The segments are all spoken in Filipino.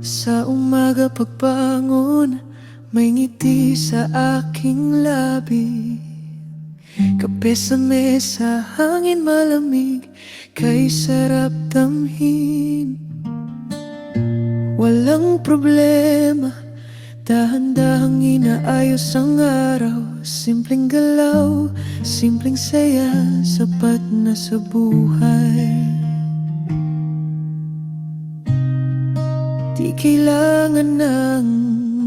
Sa umaga pagbangon, may ngiti sa aking labi. Kape sa mesa, hangin malamig, kay sarap damhin. Walang problema, dahan-dahang inaayos ang araw. Simpleng galaw, simpleng saya, sapat na sa buhay. Di kailangan ng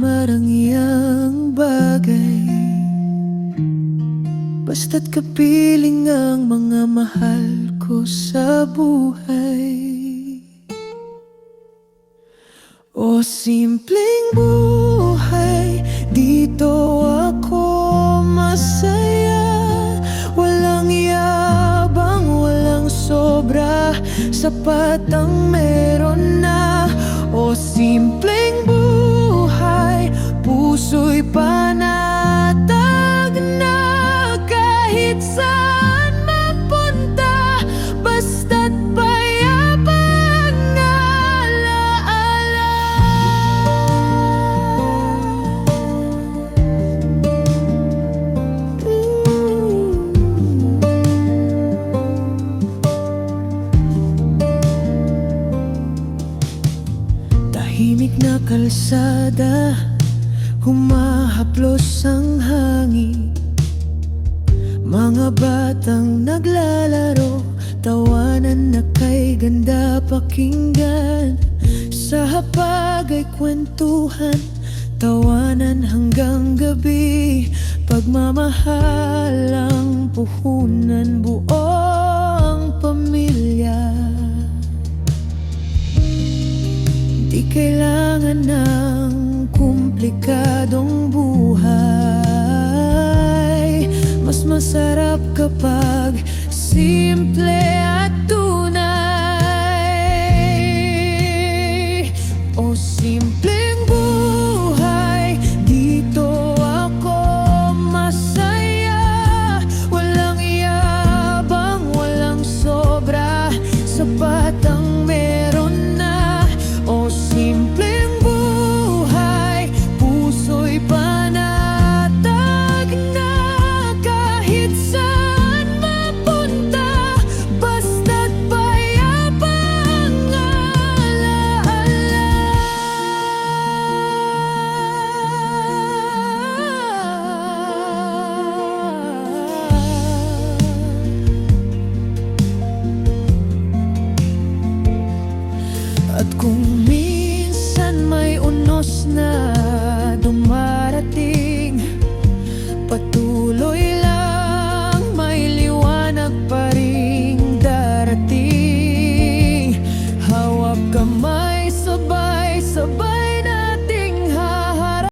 marangyang bagay, basta't kapiling ang mga mahal ko sa buhay. O simpleng buhay, dito ako masaya. Walang yabang, walang sobra, sapat ang meron na. O simpleng buhay, puso'y panatag na. Kahit saan mapunta, basta't payapang alaala. Tahimik na kalsada, humahaplos ang hangin. Mga batang naglalaro, tawanan na kay ganda pakinggan. Sa hapag ay kwentuhan, tawanan hanggang gabi. Pagmamahal ang puhunan, buong pamilya. Di kailangan ng komplikadong buhay, mas masarap kapag simple at tunay. O simpleng buhay, dito ako masaya. Walang yabang, walang sobra, sapat ang meron na. O simpleng buhay, puso'y panatag na. Kahit saan mapunta, basta't payapang alaala. At kung minsan may unos na